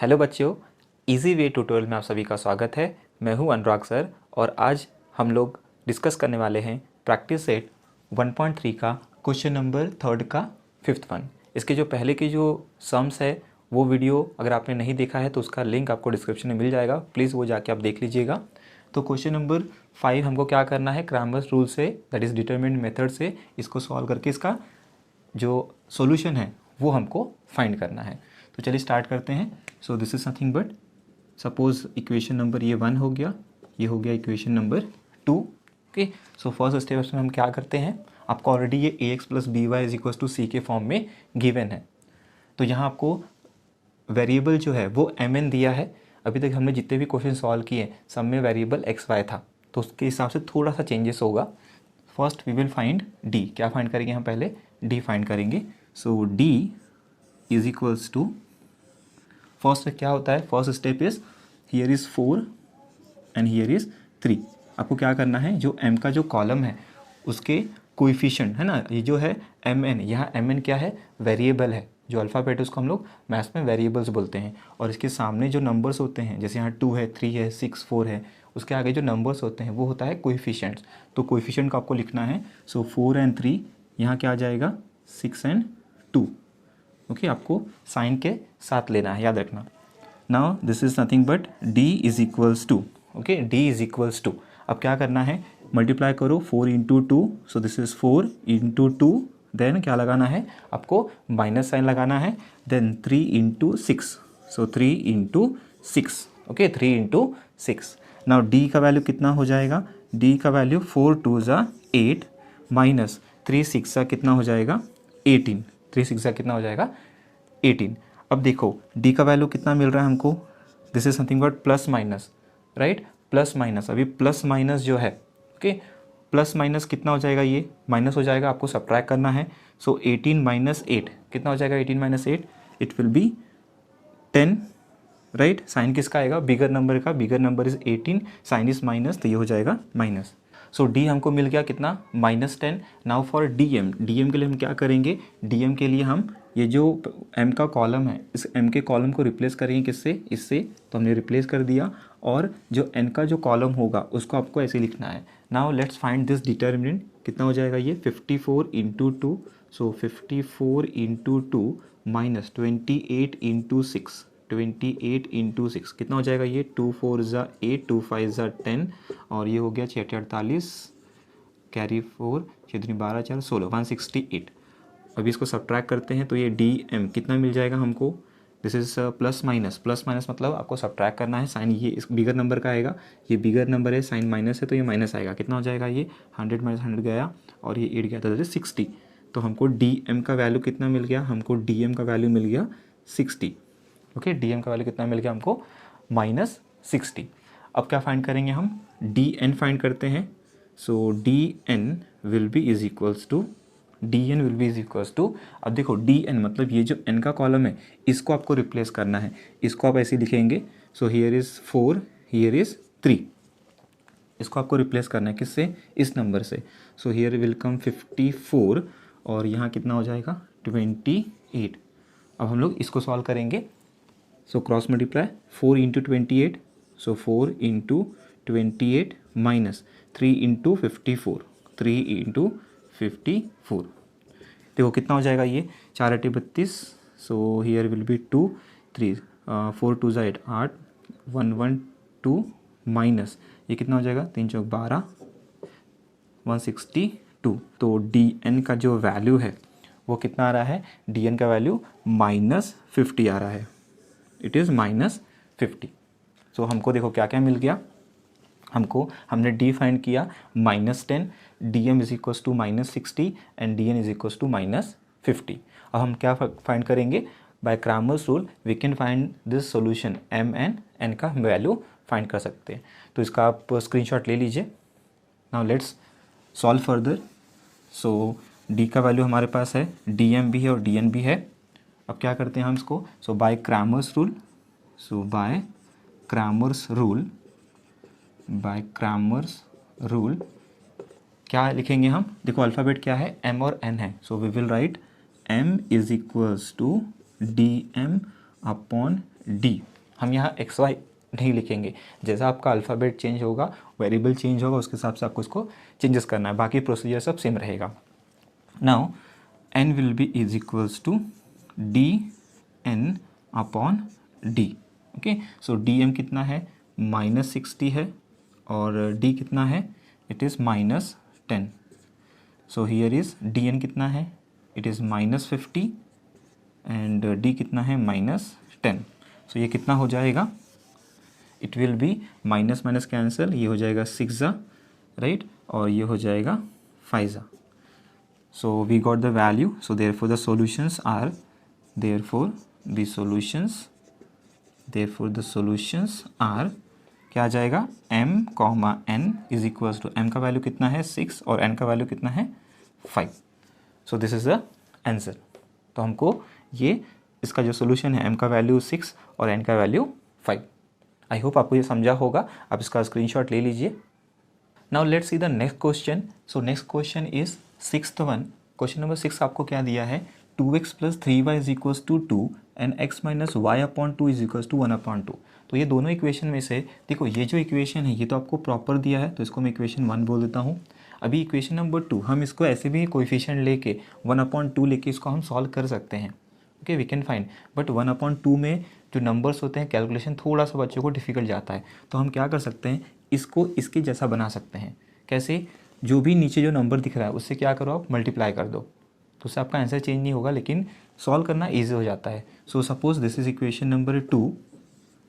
Hello बच्चों, easy way tutorial में आप सभी का स्वागत है। मैं हूं अनुराग सर और आज हम लोग डिस्कस करने वाले हैं प्रैक्टिस सेट 1.3 का क्वेश्चन नंबर 3 का 5th वन। इसके जो पहले की जो सम्स है वो वीडियो अगर आपने नहीं देखा है तो उसका लिंक आपको डिस्क्रिप्शन में मिल जाएगा, प्लीज़ वो जाके आप देख लीजिएगा। तो क्वेश्चन नंबर 5 हमको क्या करना है, क्रैमर्स रूल से, दैट इज़ डिटरमिनेंट मेथड से इसको सॉल्व करके इसका जो सॉल्यूशन है वो हमको फाइंड करना है। तो चलिए स्टार्ट करते हैं। So this is nothing but, suppose equation number ये 1 हो गया, ये हो गया equation number 2। Okay, so first step में हम क्या करते हैं, आपको ऑलरेडी ये ax plus B Y is equals to C के फॉर्म में गिवन है। तो यहाँ आपको वेरिएबल जो है वो mn दिया है। अभी तक हमने जितने भी क्वेश्चन सॉल्व किए सब में वेरिएबल एक्स वाई था, तो उसके हिसाब से थोड़ा सा चेंजेस होगा। First we will find D. क्या फाइंड करेंगे हम, पहले डी फाइंड करेंगे। So D is equals to, first क्या होता है, first step is here is 4 and here is 3। आपको क्या करना है, जो m का जो कॉलम है उसके कोएफिशिएंट है ना, ये जो है mn, यहाँ mn क्या है, वेरिएबल है। जो अल्फ़ाबेट उसको हम लोग मैथ्स में वेरिएबल्स बोलते हैं। और इसके सामने जो नंबर्स होते हैं, जैसे यहाँ 2 है, 3 है, 6, 4 है, उसके आगे जो नंबर्स होते हैं वो होता है कोएफिशिएंट्स। तो कोएफिशिएंट को आपको लिखना है। सो 4 एंड 3, यहाँ क्या आ जाएगा 6 एंड 2। ओके, आपको साइन के साथ लेना है, याद रखना। Now this is nothing but D is equals to, okay, D is equals to. अब क्या करना है, मल्टीप्लाई करो 4 into 2, so this is 4 into 2, then क्या लगाना है आपको, माइनस साइन लगाना है, then 3 into 6, so 3 into 6, okay, 3 into 6। Now D का वैल्यू कितना हो जाएगा, डी का वैल्यू 4 2 ज़ा 8 माइनस 3 6 ज़ा कितना हो जाएगा 18, 3 6 ज़ा कितना हो जाएगा 18। अब देखो डी का वैल्यू कितना मिल रहा है हमको, this is something but plus minus, right, plus minus. अभी प्लस माइनस जो है, ओके, प्लस माइनस कितना हो जाएगा, ये माइनस हो जाएगा, आपको सब्ट्रैक्ट करना है। सो 18 माइनस 8 कितना हो जाएगा, 18 minus 8 it will be 10, right. Sign किसका आएगा, बिगर नंबर का, bigger number is 18, sign is minus, तो ये हो जाएगा माइनस। सो डी हमको मिल गया कितना, -10। Now for D M, D M के लिए हम क्या करेंगे, डी एम के लिए हम ये जो m का कॉलम है, इस m के कॉलम को रिप्लेस करेंगे किससे, इससे, तो हमने रिप्लेस कर दिया। और जो n का जो कॉलम होगा उसको आपको ऐसे लिखना है। Now let's find this determinant, कितना हो जाएगा ये 54 इंटू 2, सो 54 इंटू 2 माइनस 28 इंटू 6, 28 इंटू 6 कितना हो जाएगा ये, 2 4 ज़ा 8, 2 5 ज़ा 10, और ये हो गया 6 48, कैरी 4, 6 12 4 16, 168। अभी इसको सब्ट्रैक्ट करते हैं तो ये डी एम कितना मिल जाएगा हमको, this is plus minus, plus minus मतलब आपको सब्ट्रैक्ट करना है, साइन ये इस बिगर नंबर का आएगा, ये बिगर नंबर है, साइन माइनस है तो ये माइनस आएगा, कितना हो जाएगा ये 100 माइनस 100 गया और ये 8 गया, तो 60। तो हमको डी एम का वैल्यू कितना मिल गया, हमको डी एम का वैल्यू मिल गया 60। ओके, डी एम का वैल्यू कितना मिल गया हमको, -60। अब क्या फाइंड करेंगे हम, डी एन फाइंड करते हैं। So D N will be is equals to, D N will be is equals to, अब देखो डी एन मतलब ये जो एन का कॉलम है इसको आपको रिप्लेस करना है, इसको आप ऐसे लिखेंगे। सो हियर इज़ 4, हियर इज़ 3, इसको आपको रिप्लेस करना है किससे, इस नंबर से। सो हियर विल कम 54 और यहाँ कितना हो जाएगा 28। अब हम लोग इसको सॉल्व करेंगे। सो क्रॉस मल्टीप्लाई 4 इंटू 28, सो 4 इंटू 28 माइनस 3 इंटू 54, 3 इंटू 54, देखो कितना हो जाएगा ये 4 8 32, so here will be 2 3 4 2 8 8 1 1 2 minus ये कितना हो जाएगा 3 4 12 162। तो डी एन का जो वैल्यू है वो कितना आ रहा है, डी एन का वैल्यू -50 आ रहा है, इट इज़ -50। सो हमको देखो क्या क्या मिल गया, हमने डी फाइंड किया -10, D M is equals to -60 and D N is equals to -50। अब हम क्या फाइंड करेंगे, by Cramer's rule we can find this solution, M N N का वैल्यू फाइंड कर सकते हैं। तो इसका आप स्क्रीनशॉट ले लीजिए। Now let's solve further. So D का वैल्यू हमारे पास है, डी एम भी है और डी एन भी है। अब क्या करते हैं हम इसको, so by Cramer's rule, so by Cramer's rule, by Cramer's rule क्या लिखेंगे हम, देखो अल्फ़ाबेट क्या है, m और n है। So we will write m is equals to D M upon D, हम यहाँ एक्स वाई नहीं लिखेंगे। जैसा आपका अल्फ़ाबेट चेंज होगा, वेरिएबल चेंज होगा, उसके हिसाब से आपको इसको चेंजेस करना है, बाकी प्रोसीजर सब सेम रहेगा। Now n will be is equals to D N upon D. Okay, so D M कितना है, -60 है, और डी कितना है, it is -10। So here is D N कितना है, इट इज़ -50 एंड डी कितना है, -10। सो ये कितना हो जाएगा, it will B minus minus cancel, ये हो जाएगा 6 राइट, और ये हो जाएगा 5। So we got the value. So therefore the solutions are, therefore the solutions are क्या आ जाएगा, m, n is equals to, m का वैल्यू कितना है 6 और n का वैल्यू कितना है 5। So this is the answer. तो हमको ये इसका जो सोल्यूशन है, m का वैल्यू 6 और n का वैल्यू 5। आई होप आपको ये समझा होगा, आप इसका स्क्रीनशॉट ले लीजिए। Now let's see the next question. So next question is 6th one. Question number 6 आपको क्या दिया है, 2x + 3y is equals to 2 and x - y upon 2 is equals to 1/2। तो ये दोनों इक्वेशन में से देखो, ये जो इक्वेशन है ये तो आपको प्रॉपर दिया है, तो इसको मैं इक्वेशन 1 बोल देता हूँ। अभी इक्वेशन नंबर 2 हम इसको ऐसे भी कोएफिशिएंट लेके 1/2 लेके इसको हम सॉल्व कर सकते हैं। Okay, we can find, but 1/2 में जो नंबर्स होते हैं कैलकुलेशन थोड़ा सा बच्चों को डिफिकल्ट जाता है। तो हम क्या कर सकते हैं, इसको इसके जैसा बना सकते हैं। कैसे, जो भी नीचे जो नंबर दिख रहा है उससे क्या करो आप, मल्टीप्लाई कर दो, तो उससे आपका आंसर चेंज नहीं होगा, लेकिन सॉल्व करना ईजी हो जाता है। So suppose this is equation number 2।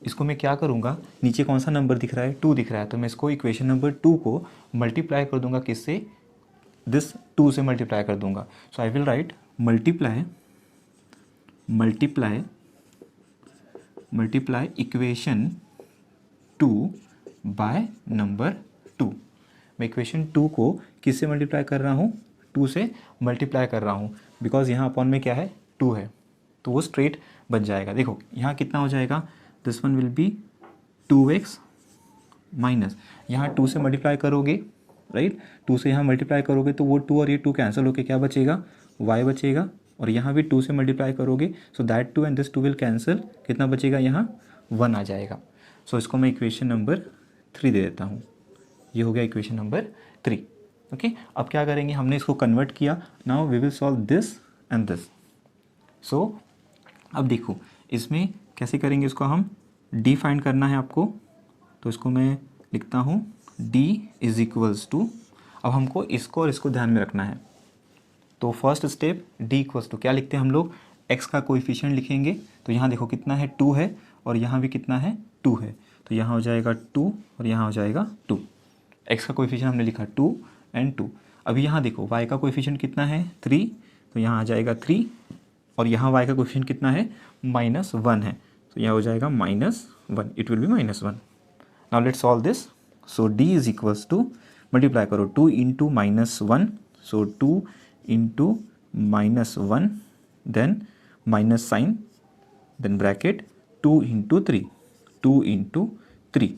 इसको मैं क्या करूँगा, नीचे कौन सा नंबर दिख रहा है, 2 दिख रहा है, तो मैं इसको इक्वेशन नंबर 2 को मल्टीप्लाई कर दूंगा, किससे, दिस 2 से मल्टीप्लाई कर दूंगा। So I will write multiply equation 2 by number 2। मैं इक्वेशन 2 को किससे मल्टीप्लाई कर रहा हूँ, 2 से मल्टीप्लाई कर रहा हूँ, बिकॉज यहाँ अपॉन में क्या है, 2 है, तो वो स्ट्रेट बन जाएगा। देखो यहाँ कितना हो जाएगा, this one will be 2x minus, यहाँ 2 से मल्टीप्लाई करोगे राइट, 2 से यहाँ मल्टीप्लाई करोगे तो वो 2 और ये 2 कैंसिल होके क्या बचेगा, y बचेगा, और यहाँ भी 2 से मल्टीप्लाई करोगे, so that 2 and this 2 will cancel, कितना बचेगा, यहाँ 1 आ जाएगा। सो इसको मैं इक्वेशन नंबर 3 दे देता हूँ। ये हो गया इक्वेशन नंबर 3। ओके, अब क्या करेंगे, हमने इसको कन्वर्ट किया, now we will solve this and this. So अब देखो इसमें कैसे करेंगे, इसको हम d फाइंड करना है आपको, तो इसको मैं लिखता हूँ d इज इक्वल्स टू, अब हमको इसको और इसको ध्यान में रखना है। तो first step d equals to क्या लिखते हैं हम लोग, x का कोएफिशिएंट लिखेंगे, तो यहाँ देखो कितना है 2 है, और यहाँ भी कितना है 2 है, तो यहाँ हो जाएगा 2 और यहाँ हो जाएगा 2। x का कोएफिशिएंट हमने लिखा 2 एंड 2। अभी यहाँ देखो y का कोएफिशिएंट कितना है 3, तो यहाँ आ जाएगा 3, और यहाँ y का कोएफिशिएंट कितना है -1 है, तो यहाँ हो जाएगा -1, it will be -1। Now let's solve this. So d is equals to, multiply करो 2 into -1, so 2 into -1, then minus sign, then bracket 2 into 3, 2 into 3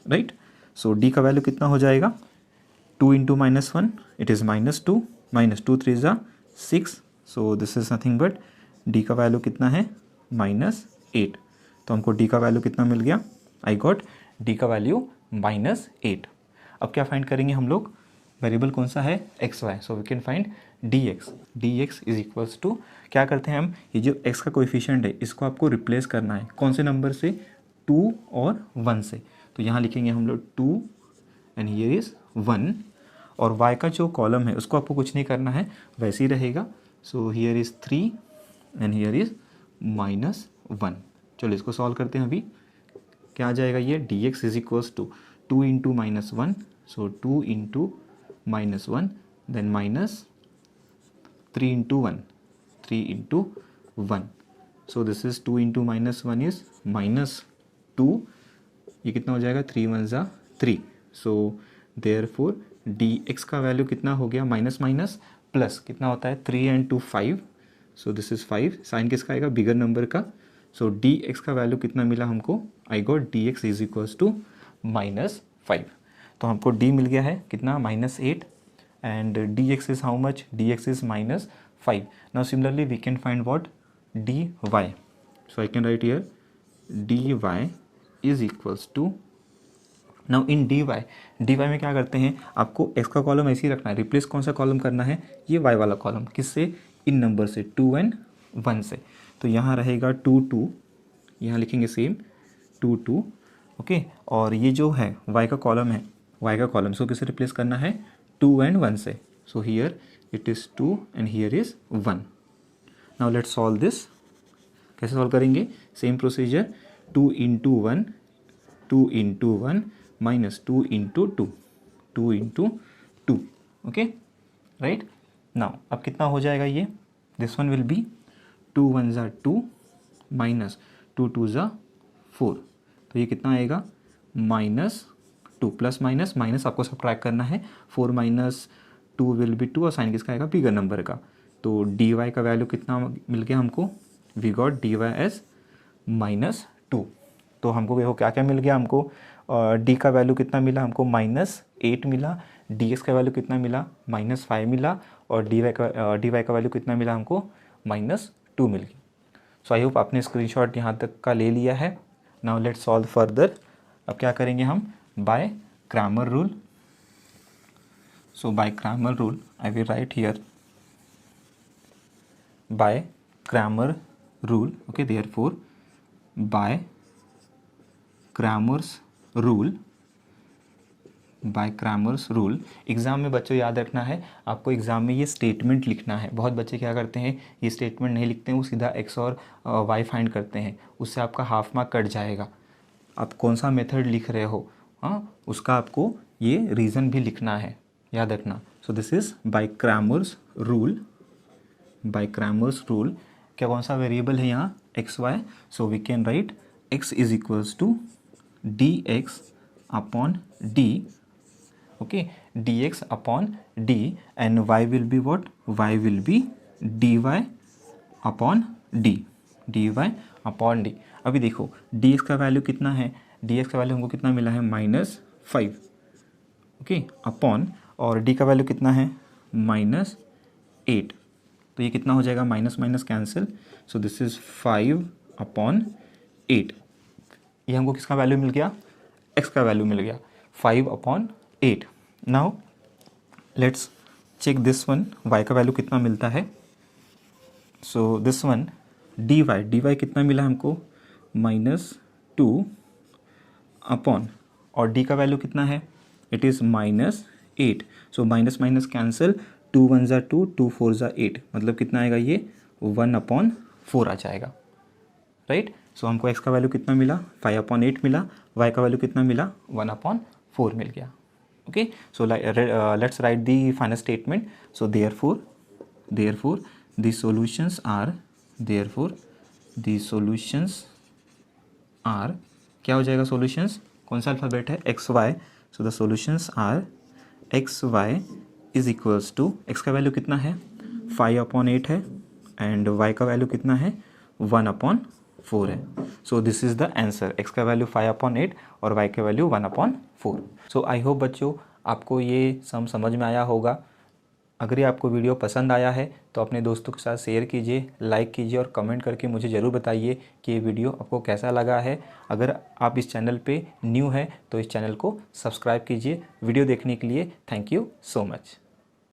right. So d का वैल्यू कितना हो जाएगा, 2 इंटू -1 इट इज़ -2, -2 3 ज़ा 6, सो this is nothing but d का value कितना है -8। तो हमको d का वैल्यू कितना मिल गया, आई गॉट d का वैल्यू -8। अब क्या फाइंड करेंगे हम लोग, वेरिएबल कौन सा है, X Y, so we can find dx is equals to, क्या करते हैं हम, ये जो x का कोएफिशिएंट है इसको आपको रिप्लेस करना है, कौन से नंबर से, 2 और 1 से, तो यहाँ लिखेंगे हम लोग 2 एंड हियर इज़ 1, और y का जो कॉलम है उसको आपको कुछ नहीं करना है, वैसे ही रहेगा। सो here is 3 and here is -1। चलो इसको सॉल्व करते हैं। अभी क्या आ जाएगा, ये dx is equals to 2 into -1, so 2 into -1, then -3 into 1, 3 into 1, so this is 2 into -1 is -2, ये कितना हो जाएगा, 3 1 ज़ा 3, सो देयरफॉर dx का वैल्यू कितना हो गया, माइनस माइनस प्लस कितना होता है, 3 and 2 5, so this is 5, sign किसका आएगा, बिगर नंबर का, सो dx का वैल्यू कितना मिला हमको, I got dx is equals to -5। तो हमको d मिल गया है कितना, -8, and dx is how much, dx is -5। Now similarly we can find what, dy, so I can write here dy is equals to, now in dy में क्या करते हैं, आपको x का कॉलम ऐसे ही रखना है, रिप्लेस कौन सा कॉलम करना है, ये y वाला कॉलम, किससे, इन नंबर से 2 and 1 से। तो यहाँ रहेगा 2 2, यहाँ लिखेंगे सेम 2 2, ओके। और ये जो है y का कॉलम है, y का कॉलम, सो किसे रिप्लेस करना है, 2 and 1 से। So here it is 2 and here is 1। Now let's solve this. कैसे सॉल्व करेंगे, same procedure, 2 into 1, 2 into 1 minus 2 into 2, 2 into 2, okay right. Now अब कितना हो जाएगा ये, दिस वन विल बी 2 1 ज़ा 2 माइनस 2 2 ज़ा 4, तो ये कितना आएगा, -2, प्लस माइनस माइनस आपको सब्ट्रैक्ट करना है, 4 माइनस 2 विल बी 2, और साइन किसका आएगा, बिगर नंबर का। तो डी वाई का वैल्यू कितना मिल गया हमको, we got D Y as -2। तो हमको देखो क्या क्या मिल गया, हमको डी का वैल्यू कितना मिला हमको, -8 मिला, डी एक्स का वैल्यू कितना मिला, -5 मिला, और डी वाई का वैल्यू कितना मिला हमको, -2 मिल गया। सो आई होप आपने स्क्रीनशॉट यहाँ तक का ले लिया है। Now let's solve further. अब क्या करेंगे हम, by Cramer rule. So by Cramer rule I will write here by Cramer rule, okay, therefore by Cramer's rule, by Cramer's rule. Exam में बच्चों याद रखना है, आपको एग्ज़ाम में ये स्टेटमेंट लिखना है। बहुत बच्चे क्या करते हैं, ये स्टेटमेंट नहीं लिखते हैं, वो सीधा एक्स और वाई फाइंड करते हैं, उससे आपका हाफ मार्क कट जाएगा। आप कौन सा मेथड लिख रहे हो, हाँ, उसका आपको ये रीज़न भी लिखना है, याद रखना। So this is by Cramer's rule, by Cramer's rule. क्या कौन सा वेरिएबल है यहाँ, X Y, so we can write x is equals to dx upon d, okay, dx upon d, and y will be what, y will be dy upon d, dy upon d। अभी देखो dx का value कितना है, dx का value हमको कितना मिला है, -5, ओके, अपॉन, और d का वैल्यू कितना है, -8, तो ये कितना हो जाएगा, minus minus cancel, so this is 5 upon 8। ये हमको किसका वैल्यू मिल गया, x का वैल्यू मिल गया, 5 upon 8। Now let's check this one, y का वैल्यू कितना मिलता है। सो दिस वन dy कितना मिला हमको, -2 अपॉन, और d का वैल्यू कितना है, it is -8, so minus minus cancel, 2 1 ज़ा 2, 2 4 ज़ा 8, मतलब कितना आएगा ये, 1/4 आ जाएगा, राइट। सो हमको x का वैल्यू कितना मिला, 5 अपॉन 8 मिला, y का वैल्यू कितना मिला, 1/4 मिल गया, okay. So let's write the final statement. So therefore the solutions are, क्या हो जाएगा सॉल्यूशंस, कौन सा अल्फ़ाबेट है, X Y, so the solutions are X Y is equals to, X का वैल्यू कितना है, 5 अपॉन 8 है, एंड y का वैल्यू कितना है, 1/4 है। सो this is the answer, x का वैल्यू 5 अपॉन 8 और y का वैल्यू 1/4। सो आई होप बच्चों आपको ये सम समझ में आया होगा। अगर ये आपको वीडियो पसंद आया है तो अपने दोस्तों के साथ शेयर कीजिए, लाइक कीजिए, और कमेंट करके मुझे ज़रूर बताइए कि ये वीडियो आपको कैसा लगा है। अगर आप इस चैनल पे न्यू है तो इस चैनल को सब्सक्राइब कीजिए। वीडियो देखने के लिए थैंक यू सो मच।